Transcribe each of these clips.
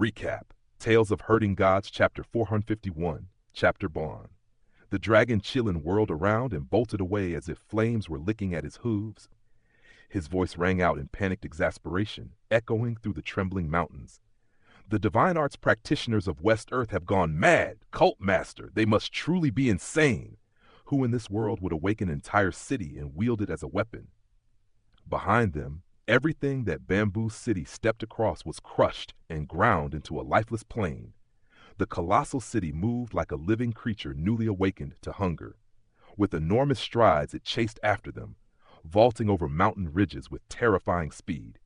Recap: Tales of Herding Gods, Chapter 451, Chapter Bond. The dragon Chilin whirled around and bolted away as if flames were licking at his hooves. His voice rang out in panicked exasperation, echoing through the trembling mountains. The divine arts practitioners of West Earth have gone mad! Cult master, they must truly be insane! Who in this world would awaken an entire city and wield it as a weapon? Behind them, everything that Bamboo City stepped across was crushed and ground into a lifeless plain. The colossal city moved like a living creature newly awakened to hunger. With enormous strides it chased after them, vaulting over mountain ridges with terrifying speed.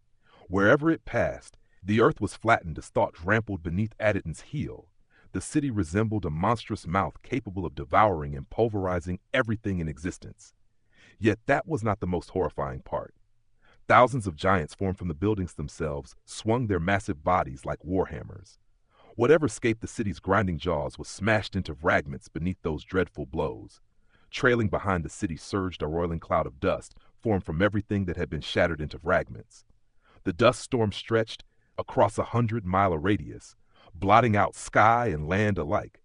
Wherever it passed, the earth was flattened as thought trampled beneath Addison's heel. The city resembled a monstrous mouth capable of devouring and pulverizing everything in existence. Yet that was not the most horrifying part. Thousands of giants formed from the buildings themselves swung their massive bodies like warhammers. Whatever escaped the city's grinding jaws was smashed into fragments beneath those dreadful blows. Trailing behind the city surged a roiling cloud of dust formed from everything that had been shattered into fragments. The dust storm stretched across 100-mile radius, blotting out sky and land alike.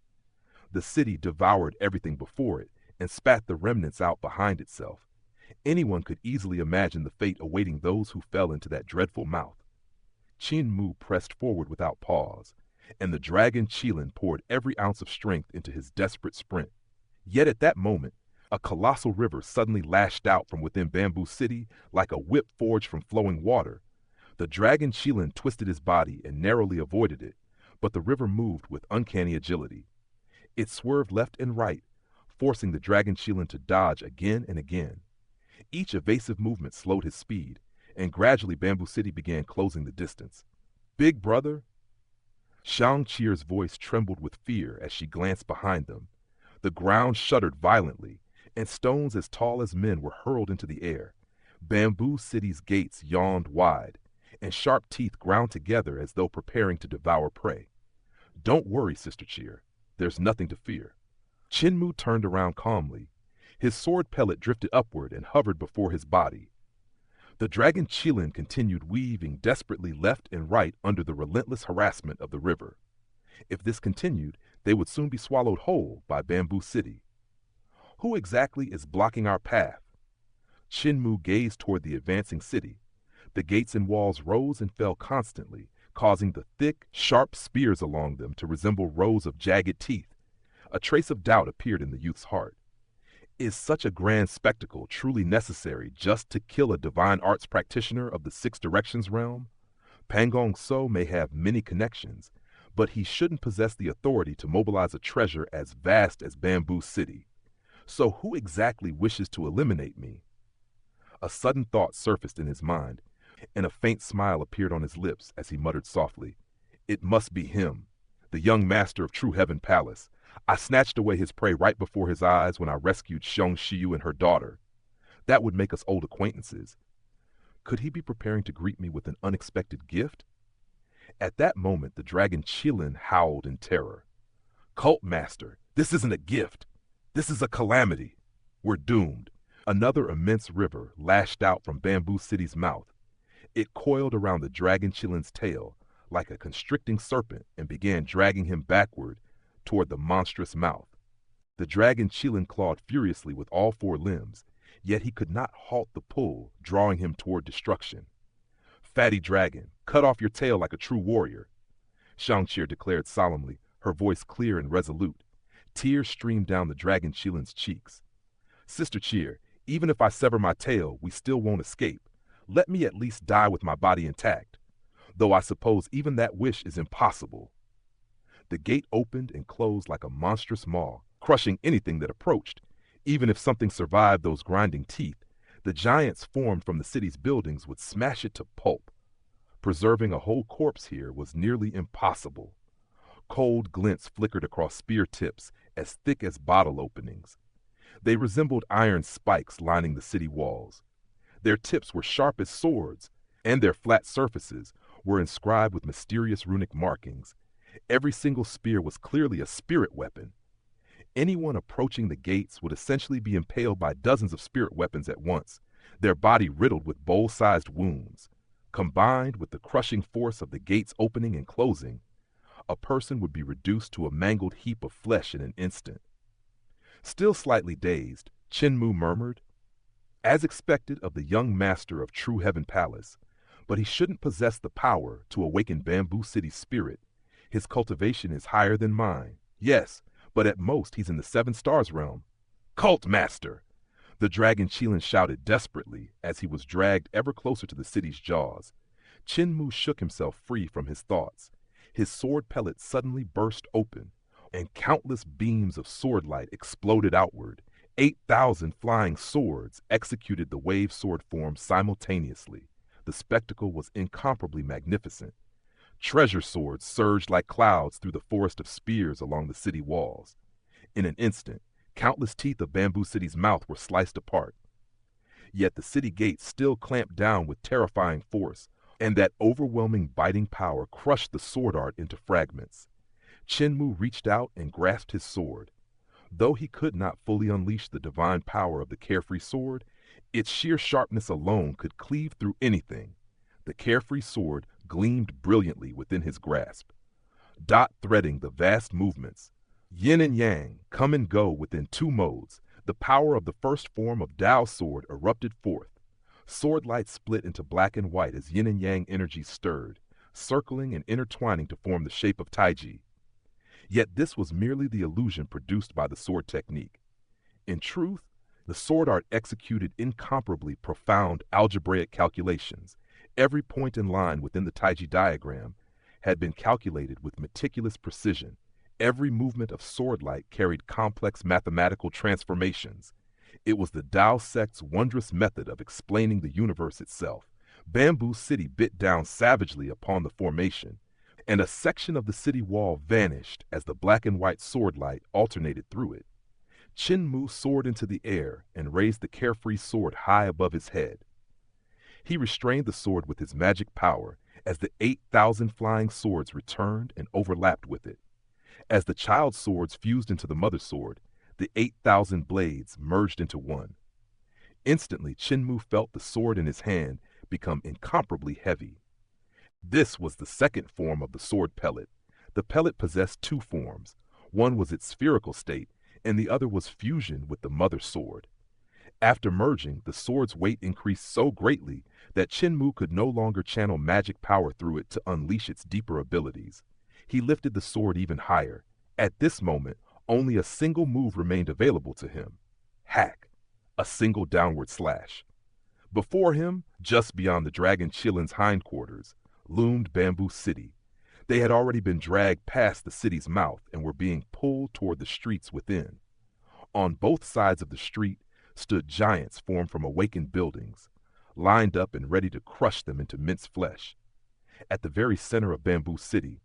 The city devoured everything before it and spat the remnants out behind itself. Anyone could easily imagine the fate awaiting those who fell into that dreadful mouth. Qin Mu pressed forward without pause, and the dragon Chilin poured every ounce of strength into his desperate sprint. Yet at that moment, a colossal river suddenly lashed out from within Bamboo City like a whip forged from flowing water. The dragon Chilin twisted his body and narrowly avoided it, but the river moved with uncanny agility. It swerved left and right, forcing the dragon Chilin to dodge again and again. Each evasive movement slowed his speed, and gradually Bamboo City began closing the distance. "Big brother?" Shang Chier's voice trembled with fear as she glanced behind them. The ground shuddered violently, and stones as tall as men were hurled into the air. Bamboo City's gates yawned wide, and sharp teeth ground together as though preparing to devour prey. "Don't worry, Sister Chier. There's nothing to fear." Qin Mu turned around calmly. His sword pellet drifted upward and hovered before his body. The dragon Chilin continued weaving desperately left and right under the relentless harassment of the river. If this continued, they would soon be swallowed whole by Bamboo City. Who exactly is blocking our path? Qin Mu gazed toward the advancing city. The gates and walls rose and fell constantly, causing the thick, sharp spears along them to resemble rows of jagged teeth. A trace of doubt appeared in the youth's heart. Is such a grand spectacle truly necessary just to kill a divine arts practitioner of the Six Directions realm? Pangong So may have many connections, but he shouldn't possess the authority to mobilize a treasure as vast as Bamboo City. So who exactly wishes to eliminate me? A sudden thought surfaced in his mind, and a faint smile appeared on his lips as he muttered softly, "It must be him, the young master of True Heaven Palace. I snatched away his prey right before his eyes when I rescued Xiong Shiyu and her daughter. That would make us old acquaintances. Could he be preparing to greet me with an unexpected gift?" At that moment, the dragon Chilin howled in terror. "Cult master, this isn't a gift. This is a calamity. We're doomed." Another immense river lashed out from Bamboo City's mouth. It coiled around the dragon Chilin's tail like a constricting serpent and began dragging him backward toward the monstrous mouth. The dragon Chilin clawed furiously with all four limbs, yet he could not halt the pull, drawing him toward destruction. "Fatty dragon, cut off your tail like a true warrior," Shang Chier declared solemnly, her voice clear and resolute. Tears streamed down the dragon Chilin's cheeks. "Sister Chier, even if I sever my tail, we still won't escape. Let me at least die with my body intact. Though I suppose even that wish is impossible." The gate opened and closed like a monstrous maw, crushing anything that approached. Even if something survived those grinding teeth, the giants formed from the city's buildings would smash it to pulp. Preserving a whole corpse here was nearly impossible. Cold glints flickered across spear tips as thick as bottle openings. They resembled iron spikes lining the city walls. Their tips were sharp as swords, and their flat surfaces were inscribed with mysterious runic markings. Every single spear was clearly a spirit weapon. Anyone approaching the gates would essentially be impaled by dozens of spirit weapons at once, their body riddled with bowl-sized wounds. Combined with the crushing force of the gates opening and closing, a person would be reduced to a mangled heap of flesh in an instant. Still slightly dazed, Chenmu murmured, as expected of the young master of True Heaven Palace, but he shouldn't possess the power to awaken Bamboo City's spirit. His cultivation is higher than mine. Yes, but at most he's in the Seven Stars realm. Cult Master! The dragon Qilin shouted desperately as he was dragged ever closer to the city's jaws. Chenmu shook himself free from his thoughts. His sword pellet suddenly burst open, and countless beams of sword light exploded outward. 8,000 flying swords executed the wave sword form simultaneously. The spectacle was incomparably magnificent. Treasure swords surged like clouds through the forest of spears along the city walls. In an instant, countless teeth of Bamboo City's mouth were sliced apart. Yet the city gates still clamped down with terrifying force, and that overwhelming biting power crushed the sword art into fragments. Chenmu reached out and grasped his sword. Though he could not fully unleash the divine power of the carefree sword, its sheer sharpness alone could cleave through anything. The carefree sword gleamed brilliantly within his grasp, dot threading the vast movements. Yin and yang come and go within two modes. The power of the first form of Dao sword erupted forth. Sword light split into black and white as yin and yang energies stirred, circling and intertwining to form the shape of Taiji. Yet this was merely the illusion produced by the sword technique. In truth, the sword art executed incomparably profound algebraic calculations. Every point and line within the Taiji diagram had been calculated with meticulous precision. Every movement of sword light carried complex mathematical transformations. It was the Dao sect's wondrous method of explaining the universe itself. Bamboo City bit down savagely upon the formation, and a section of the city wall vanished as the black and white sword light alternated through it. Chenmu soared into the air and raised the carefree sword high above his head. He restrained the sword with his magic power as the 8,000 flying swords returned and overlapped with it. As the child swords fused into the mother sword, the 8,000 blades merged into one. Instantly, Chenmu felt the sword in his hand become incomparably heavy. This was the second form of the sword pellet. The pellet possessed two forms. One was its spherical state, and the other was fusion with the mother sword. After merging, the sword's weight increased so greatly that Chenmu could no longer channel magic power through it to unleash its deeper abilities. He lifted the sword even higher. At this moment, only a single move remained available to him. Hack. A single downward slash. Before him, just beyond the dragon Qilin's hindquarters, loomed Bamboo City. They had already been dragged past the city's mouth and were being pulled toward the streets within. On both sides of the street stood giants formed from awakened buildings, lined up and ready to crush them into minced flesh. At the very center of Bamboo City,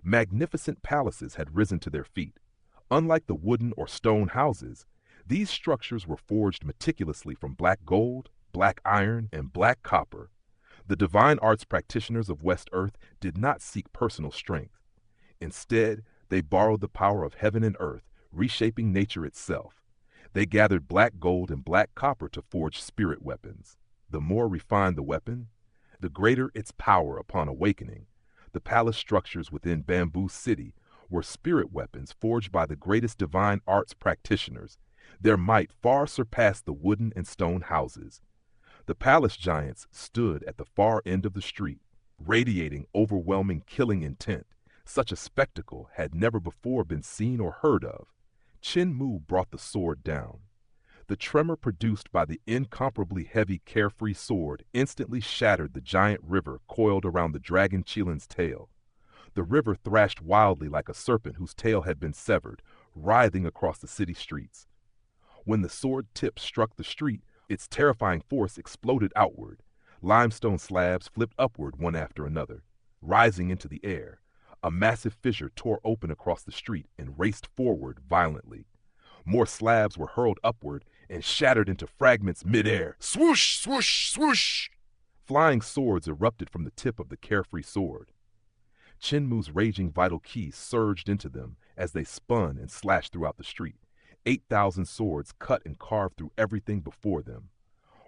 magnificent palaces had risen to their feet. Unlike the wooden or stone houses, these structures were forged meticulously from black gold, black iron, and black copper. The divine arts practitioners of West Earth did not seek personal strength. Instead, they borrowed the power of heaven and earth, reshaping nature itself. They gathered black gold and black copper to forge spirit weapons. The more refined the weapon, the greater its power upon awakening. The palace structures within Bamboo City were spirit weapons forged by the greatest divine arts practitioners. Their might far surpassed the wooden and stone houses. The palace giants stood at the far end of the street, radiating overwhelming killing intent. Such a spectacle had never before been seen or heard of. Chenmu brought the sword down. The tremor produced by the incomparably heavy carefree sword instantly shattered the giant river coiled around the dragon Qilin's tail. The river thrashed wildly like a serpent whose tail had been severed, writhing across the city streets. When the sword tip struck the street, its terrifying force exploded outward. Limestone slabs flipped upward one after another, rising into the air. A massive fissure tore open across the street and raced forward violently. More slabs were hurled upward and shattered into fragments midair. Swoosh, swoosh, swoosh! Flying swords erupted from the tip of the carefree sword. Chenmu's raging vital ki surged into them as they spun and slashed throughout the street. 8,000 swords cut and carved through everything before them.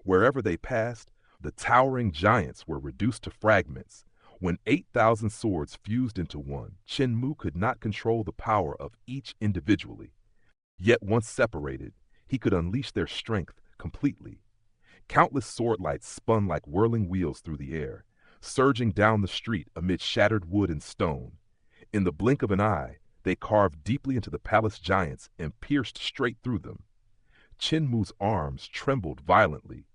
Wherever they passed, the towering giants were reduced to fragments. When 8,000 swords fused into one, Chen Mu could not control the power of each individually. Yet once separated, he could unleash their strength completely. Countless sword lights spun like whirling wheels through the air, surging down the street amid shattered wood and stone. In the blink of an eye, they carved deeply into the palace giants and pierced straight through them. Chen Mu's arms trembled violently.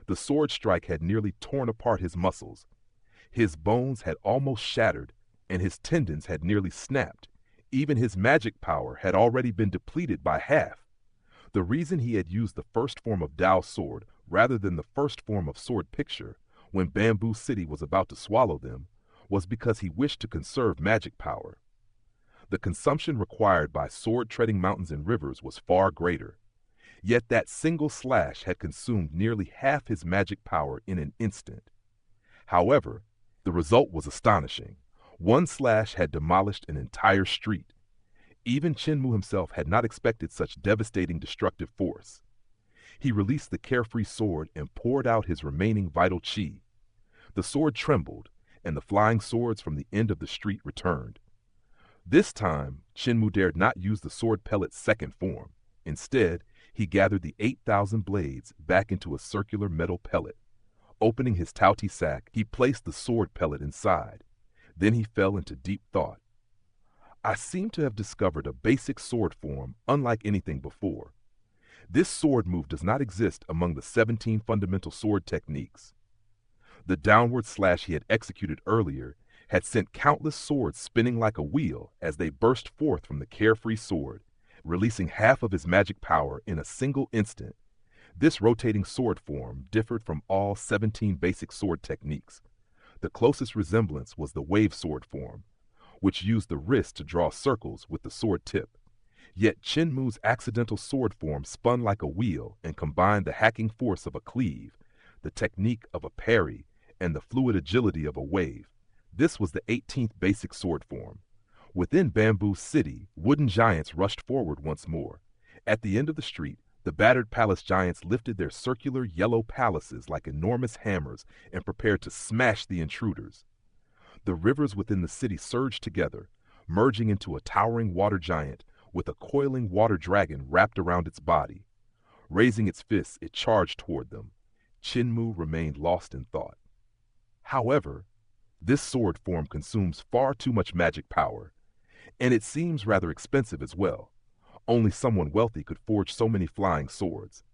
The sword strike had nearly torn apart his muscles. His bones had almost shattered, and his tendons had nearly snapped. Even his magic power had already been depleted by half. The reason he had used the first form of Dao sword rather than the first form of sword picture when Bamboo City was about to swallow them was because he wished to conserve magic power. The consumption required by sword-treading mountains and rivers was far greater. Yet that single slash had consumed nearly half his magic power in an instant. However, the result was astonishing. One slash had demolished an entire street. Even Chen Mu himself had not expected such devastating destructive force. He released the carefree sword and poured out his remaining vital chi. The sword trembled, and the flying swords from the end of the street returned. This time, Chen Mu dared not use the sword pellet's second form. Instead, he gathered the 8,000 blades back into a circular metal pellet. Opening his Taoti sack, he placed the sword pellet inside. Then he fell into deep thought. I seem to have discovered a basic sword form unlike anything before. This sword move does not exist among the 17 fundamental sword techniques. The downward slash he had executed earlier had sent countless swords spinning like a wheel as they burst forth from the carefree sword, releasing half of his magic power in a single instant. This rotating sword form differed from all 17 basic sword techniques. The closest resemblance was the wave sword form, which used the wrist to draw circles with the sword tip. Yet Chen Mu's accidental sword form spun like a wheel and combined the hacking force of a cleave, the technique of a parry, and the fluid agility of a wave. This was the 18th basic sword form. Within Bamboo City, wooden giants rushed forward once more. At the end of the street, the battered palace giants lifted their circular yellow palaces like enormous hammers and prepared to smash the intruders. The rivers within the city surged together, merging into a towering water giant with a coiling water dragon wrapped around its body. Raising its fists, it charged toward them. Chen Mu remained lost in thought. However, this sword form consumes far too much magic power, and it seems rather expensive as well. Only someone wealthy could forge so many flying swords.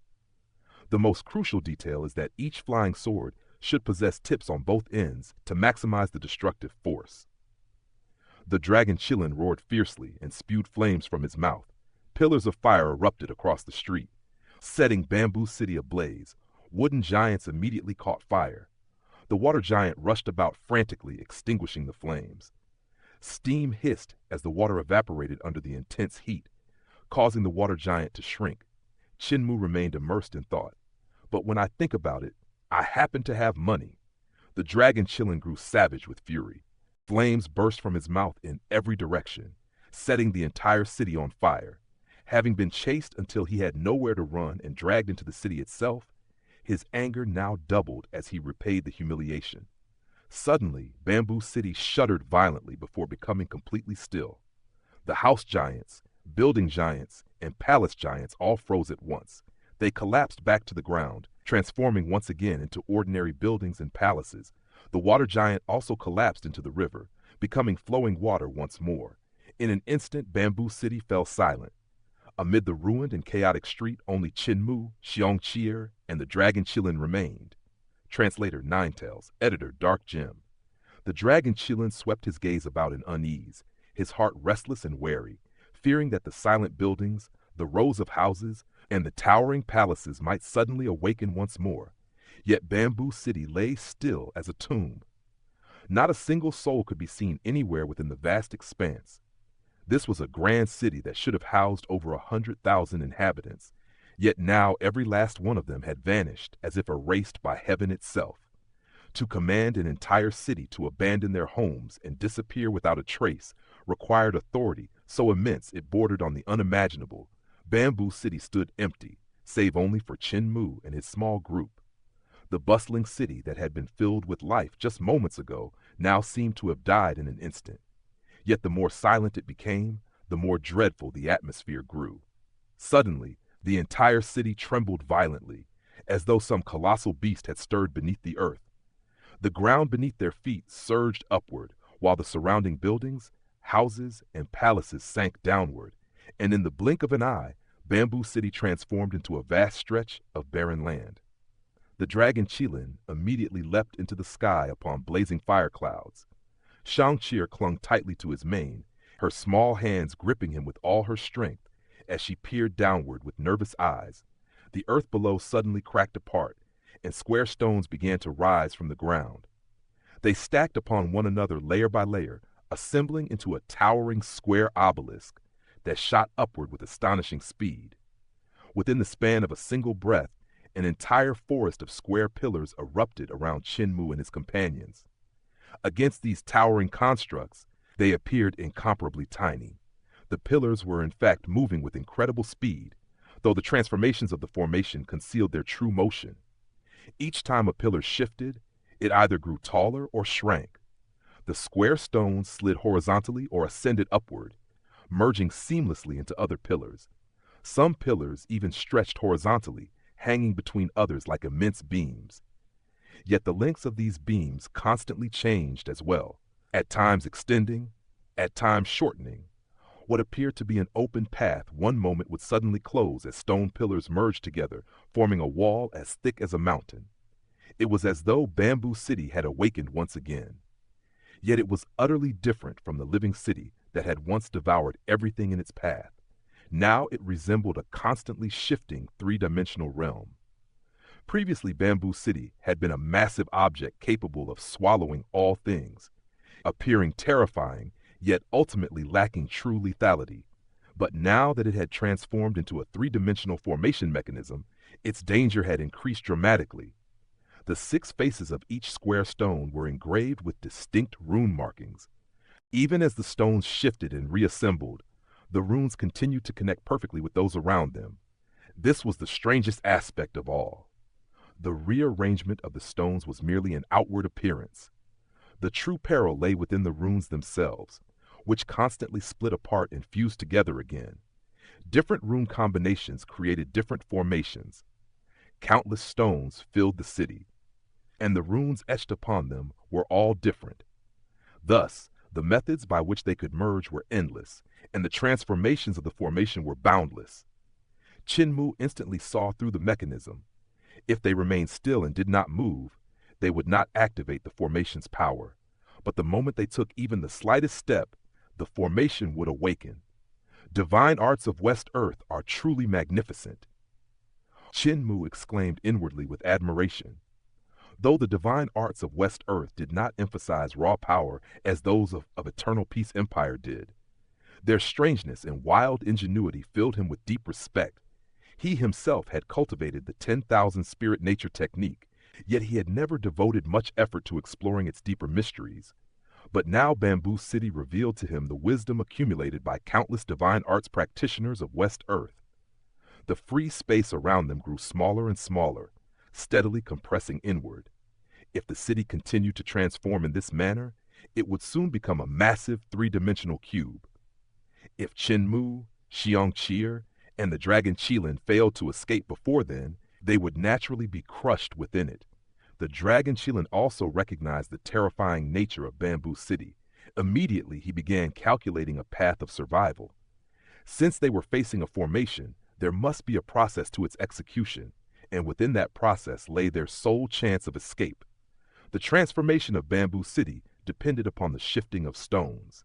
The most crucial detail is that each flying sword should possess tips on both ends to maximize the destructive force. The dragon Qilin roared fiercely and spewed flames from his mouth. Pillars of fire erupted across the street, setting Bamboo City ablaze. Wooden giants immediately caught fire. The water giant rushed about frantically, extinguishing the flames. Steam hissed as the water evaporated under the intense heat, causing the water giant to shrink. Chen Mu remained immersed in thought. But when I think about it, I happen to have money. The dragon Qilin grew savage with fury. Flames burst from his mouth in every direction, setting the entire city on fire. Having been chased until he had nowhere to run and dragged into the city itself, his anger now doubled as he repaid the humiliation. Suddenly, Bamboo City shuddered violently before becoming completely still. The house giants, building giants, and palace giants all froze at once. They collapsed back to the ground, transforming once again into ordinary buildings and palaces. The water giant also collapsed into the river, becoming flowing water once more. In an instant, Bamboo City fell silent. Amid the ruined and chaotic street, only Chen Mu, Xiong Qier, and the dragon Qilin remained. Translator Ninetales, editor Dark Gem. The dragon Qilin swept his gaze about in unease, his heart restless and wary, fearing that the silent buildings, the rows of houses, and the towering palaces might suddenly awaken once more. Yet Bamboo City lay still as a tomb. Not a single soul could be seen anywhere within the vast expanse. This was a grand city that should have housed over 100,000 inhabitants, yet now every last one of them had vanished as if erased by heaven itself. To command an entire city to abandon their homes and disappear without a trace required authority so immense it bordered on the unimaginable. Bamboo City stood empty, save only for Chen Mu and his small group. The bustling city that had been filled with life just moments ago now seemed to have died in an instant. Yet the more silent it became, the more dreadful the atmosphere grew. Suddenly, the entire city trembled violently, as though some colossal beast had stirred beneath the earth. The ground beneath their feet surged upward, while the surrounding buildings, houses, and palaces sank downward, and in the blink of an eye, Bamboo City transformed into a vast stretch of barren land. The dragon Qilin immediately leapt into the sky upon blazing fire clouds. Shang-Chi clung tightly to his mane, her small hands gripping him with all her strength as she peered downward with nervous eyes. The earth below suddenly cracked apart, and square stones began to rise from the ground. They stacked upon one another layer by layer, assembling into a towering square obelisk that shot upward with astonishing speed. Within the span of a single breath, an entire forest of square pillars erupted around Qin and his companions. Against these towering constructs, they appeared incomparably tiny. The pillars were in fact moving with incredible speed, though the transformations of the formation concealed their true motion. Each time a pillar shifted, it either grew taller or shrank. The square stones slid horizontally or ascended upward, merging seamlessly into other pillars. Some pillars even stretched horizontally, hanging between others like immense beams. Yet the lengths of these beams constantly changed as well, at times extending, at times shortening. What appeared to be an open path one moment would suddenly close as stone pillars merged together, forming a wall as thick as a mountain. It was as though Bamboo City had awakened once again. Yet it was utterly different from the living city that had once devoured everything in its path. Now it resembled a constantly shifting three-dimensional realm. Previously, Bamboo City had been a massive object capable of swallowing all things, appearing terrifying, yet ultimately lacking true lethality. But now that it had transformed into a three-dimensional formation mechanism, its danger had increased dramatically. The 6 faces of each square stone were engraved with distinct rune markings. Even as the stones shifted and reassembled, the runes continued to connect perfectly with those around them. This was the strangest aspect of all. The rearrangement of the stones was merely an outward appearance. The true peril lay within the runes themselves, which constantly split apart and fused together again. Different rune combinations created different formations. Countless stones filled the city, and the runes etched upon them were all different. Thus, the methods by which they could merge were endless, and the transformations of the formation were boundless. Qin instantly saw through the mechanism. If they remained still and did not move, they would not activate the formation's power. But the moment they took even the slightest step, the formation would awaken. Divine arts of West Earth are truly magnificent. Qin exclaimed inwardly with admiration. Though the divine arts of West Earth did not emphasize raw power as those of Eternal Peace Empire did, their strangeness and wild ingenuity filled him with deep respect. He himself had cultivated the 10,000 spirit nature technique, yet he had never devoted much effort to exploring its deeper mysteries. But now Bamboo City revealed to him the wisdom accumulated by countless divine arts practitioners of West Earth. The free space around them grew smaller and smaller, steadily compressing inward. If the city continued to transform in this manner, it would soon become a massive three-dimensional cube. If Qin, Shang-Chi, and the dragon Qilin failed to escape before then, they would naturally be crushed within it. The dragon Qilin also recognized the terrifying nature of Bamboo City. Immediately, he began calculating a path of survival. Since they were facing a formation, there must be a process to its execution, and within that process lay their sole chance of escape. The transformation of Bamboo City depended upon the shifting of stones.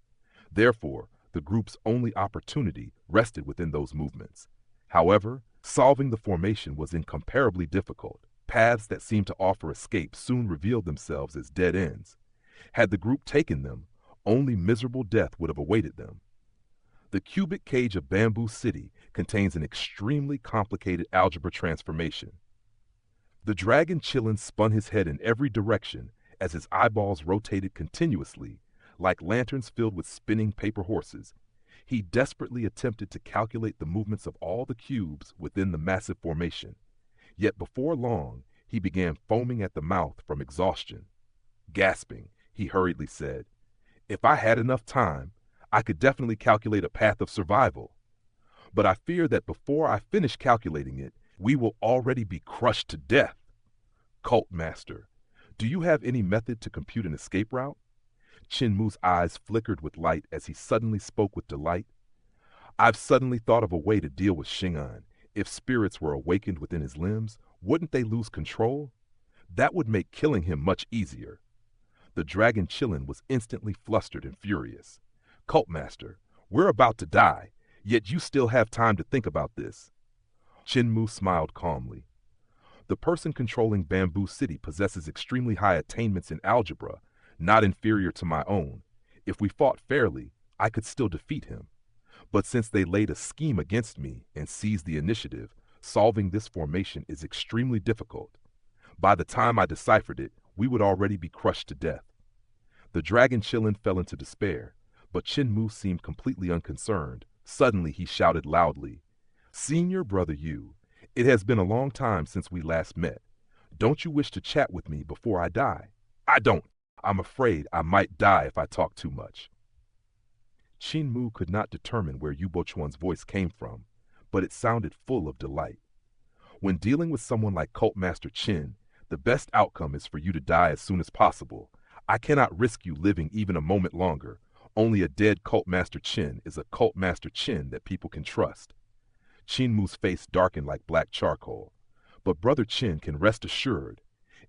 Therefore, the group's only opportunity rested within those movements. However, solving the formation was incomparably difficult. Paths that seemed to offer escape soon revealed themselves as dead ends. Had the group taken them, only miserable death would have awaited them. The cubic cage of Bamboo City contains an extremely complicated algebra transformation. The dragon Qilin spun his head in every direction as his eyeballs rotated continuously, like lanterns filled with spinning paper horses. He desperately attempted to calculate the movements of all the cubes within the massive formation. Yet before long, he began foaming at the mouth from exhaustion. Gasping, he hurriedly said. If I had enough time, I could definitely calculate a path of survival. But I fear that before I finish calculating it, we will already be crushed to death. Cult Master, do you have any method to compute an escape route? Chen Mu's eyes flickered with light as he suddenly spoke with delight. I've suddenly thought of a way to deal with Xing'an. If spirits were awakened within his limbs, wouldn't they lose control? That would make killing him much easier. The dragon Qilin was instantly flustered and furious. Cult Master, we're about to die, yet you still have time to think about this. Chen Mu smiled calmly. The person controlling Bamboo City possesses extremely high attainments in algebra, not inferior to my own. If we fought fairly, I could still defeat him. But since they laid a scheme against me and seized the initiative, solving this formation is extremely difficult. By the time I deciphered it, we would already be crushed to death. The dragon Qilin fell into despair, but Chen Mu seemed completely unconcerned. Suddenly he shouted loudly, Senior Brother Yu, it has been a long time since we last met. Don't you wish to chat with me before I die? I don't. I'm afraid I might die if I talk too much. Chen Mu could not determine where Yu Bochuan's voice came from, but it sounded full of delight. When dealing with someone like Cult Master Chen, the best outcome is for you to die as soon as possible. I cannot risk you living even a moment longer. Only a dead Cult Master Chen is a Cult Master Chen that people can trust. Chen Mu's face darkened like black charcoal. But Brother Chen can rest assured,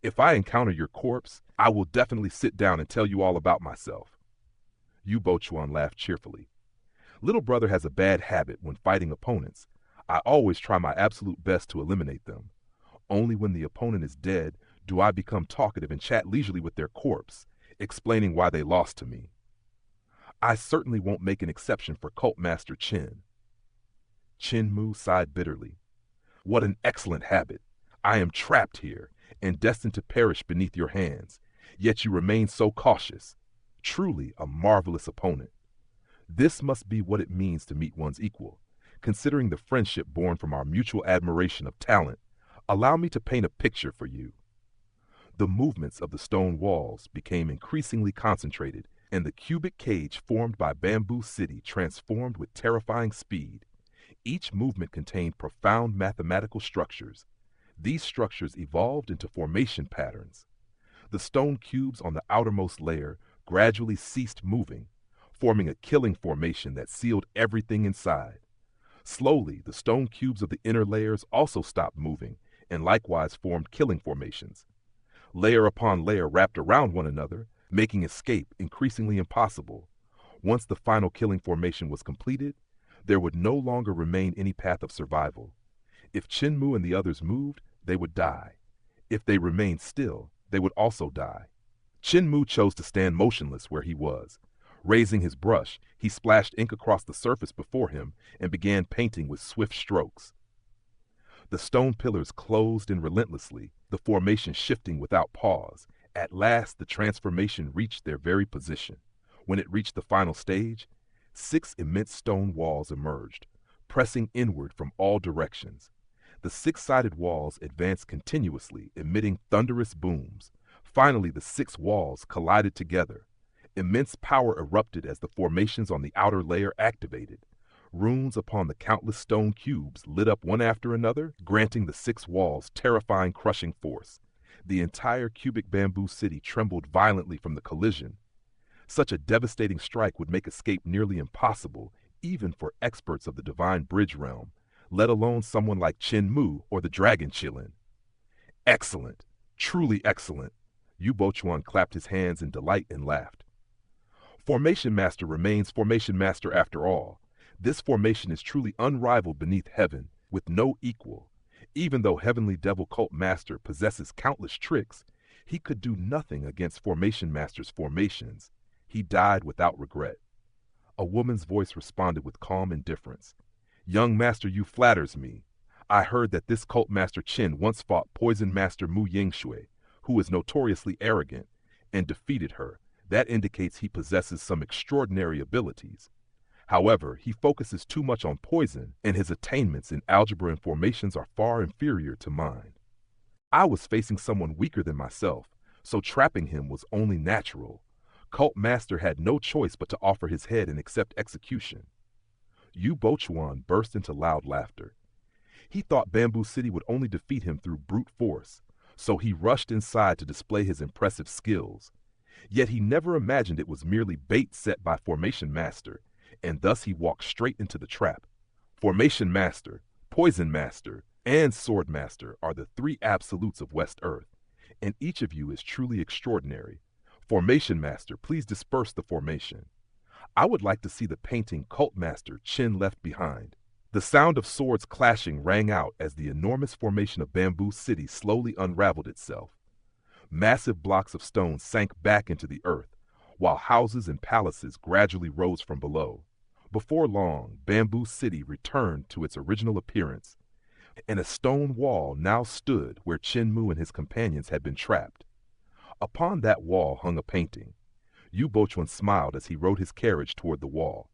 if I encounter your corpse, I will definitely sit down and tell you all about myself. Yu Bochuan laughed cheerfully. Little brother has a bad habit when fighting opponents. I always try my absolute best to eliminate them. Only when the opponent is dead do I become talkative and chat leisurely with their corpse, explaining why they lost to me. I certainly won't make an exception for Cult Master Chen. Chen Mu sighed bitterly. What an excellent habit. I am trapped here and destined to perish beneath your hands, yet you remain so cautious. Truly a marvelous opponent. This must be what it means to meet one's equal. Considering the friendship born from our mutual admiration of talent, allow me to paint a picture for you. The movements of the stone walls became increasingly concentrated, and the cubic cage formed by Bamboo City transformed with terrifying speed. Each movement contained profound mathematical structures. These structures evolved into formation patterns. The stone cubes on the outermost layer gradually ceased moving, forming a killing formation that sealed everything inside. Slowly, the stone cubes of the inner layers also stopped moving and likewise formed killing formations. Layer upon layer wrapped around one another, making escape increasingly impossible. Once the final killing formation was completed, there would no longer remain any path of survival. If Chen Mu and the others moved, they would die. If they remained still, they would also die. Chen Mu chose to stand motionless where he was. Raising his brush, he splashed ink across the surface before him and began painting with swift strokes. The stone pillars closed in relentlessly, the formation shifting without pause. At last, the transformation reached their very position. When it reached the final stage, 6 immense stone walls emerged, pressing inward from all directions. The 6-sided walls advanced continuously, emitting thunderous booms. Finally, the 6 walls collided together. Immense power erupted as the formations on the outer layer activated. Runes upon the countless stone cubes lit up one after another, granting the 6 walls terrifying crushing force. The entire cubic Bamboo City trembled violently from the collision. Such a devastating strike would make escape nearly impossible, even for experts of the Divine Bridge realm, let alone someone like Chen Mu or the Dragon Qilin. Excellent! Truly excellent! Yu Bochuan clapped his hands in delight and laughed. Formation Master remains Formation Master after all. This formation is truly unrivaled beneath heaven, with no equal. Even though Heavenly Devil Cult Master possesses countless tricks, he could do nothing against Formation Master's formations. He died without regret. A woman's voice responded with calm indifference. Young Master, you flatters me. I heard that this Cult Master Chen once fought Poison Master Mu Yingshui, who is notoriously arrogant, and defeated her. That indicates he possesses some extraordinary abilities. However, he focuses too much on poison, and his attainments in algebra and formations are far inferior to mine. I was facing someone weaker than myself, so trapping him was only natural. Cult Master had no choice but to offer his head and accept execution. Yu Bochuan burst into loud laughter. He thought Bamboo City would only defeat him through brute force, so he rushed inside to display his impressive skills. Yet he never imagined it was merely bait set by Formation Master, and thus he walked straight into the trap. Formation Master, Poison Master, and Sword Master are the three absolutes of West Earth, and each of you is truly extraordinary. Formation Master, please disperse the formation. I would like to see the painting Cult Master Qin left behind. The sound of swords clashing rang out as the enormous formation of Bamboo City slowly unraveled itself. Massive blocks of stone sank back into the earth, while houses and palaces gradually rose from below. Before long, Bamboo City returned to its original appearance, and a stone wall now stood where Qin Mu and his companions had been trapped. Upon that wall hung a painting. Yu Bochuan smiled as he rode his carriage toward the wall.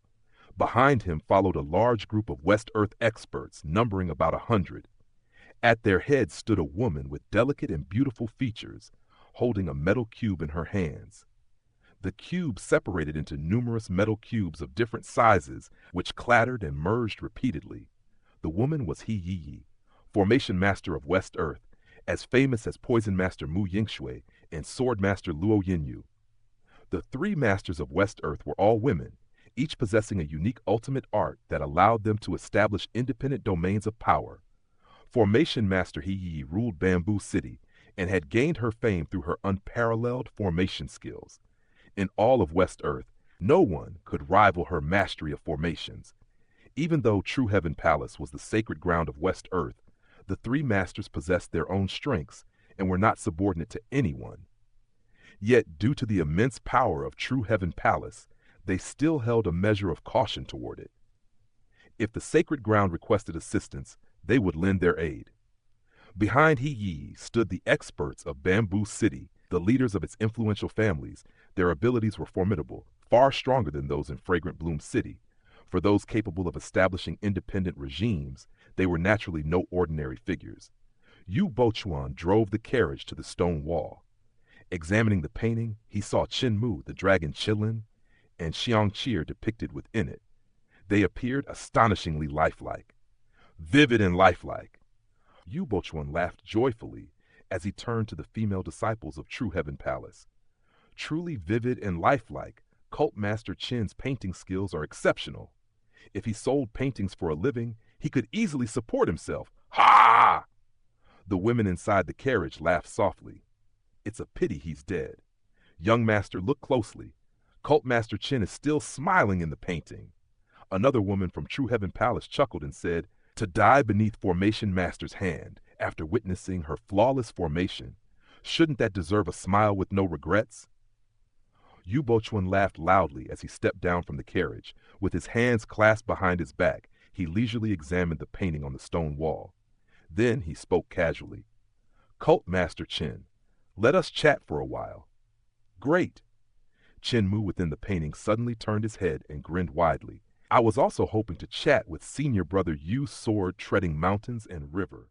Behind him followed a large group of West Earth experts, numbering about 100. At their head stood a woman with delicate and beautiful features, holding a metal cube in her hands. The cube separated into numerous metal cubes of different sizes, which clattered and merged repeatedly. The woman was He Yi, Formation Master of West Earth, as famous as Poison Master Mu Yingshui and Sword Master Luo Yinyu. The three masters of West Earth were all women, each possessing a unique ultimate art that allowed them to establish independent domains of power. Formation Master He Yi ruled Bamboo City and had gained her fame through her unparalleled formation skills. In all of West Earth, no one could rival her mastery of formations. Even though True Heaven Palace was the sacred ground of West Earth, the three masters possessed their own strengths and were not subordinate to anyone. Yet, due to the immense power of True Heaven Palace, they still held a measure of caution toward it. If the sacred ground requested assistance, they would lend their aid. Behind He Yi stood the experts of Bamboo City, the leaders of its influential families. Their abilities were formidable, far stronger than those in Fragrant Bloom City. For those capable of establishing independent regimes, they were naturally no ordinary figures. Yu Bochuan drove the carriage to the stone wall. Examining the painting, he saw Qin Mu, the dragon Qilin, and Xiang Qir depicted within it. They appeared astonishingly lifelike. Vivid and lifelike. Yu Bochuan laughed joyfully as he turned to the female disciples of True Heaven Palace. Truly vivid and lifelike, Cult Master Qin's painting skills are exceptional. If he sold paintings for a living, he could easily support himself. Ha! The women inside the carriage laughed softly. It's a pity he's dead. Young Master, look closely. Cult Master Qin is still smiling in the painting. Another woman from True Heaven Palace chuckled and said, to die beneath Formation Master's hand after witnessing her flawless formation, shouldn't that deserve a smile with no regrets? Yu Bochuan laughed loudly as he stepped down from the carriage. With his hands clasped behind his back, he leisurely examined the painting on the stone wall. Then he spoke casually. Cult Master Qin, let us chat for a while. Great. Qin Mu within the painting suddenly turned his head and grinned widely. I was also hoping to chat with senior brother Yu Sword treading mountains and river.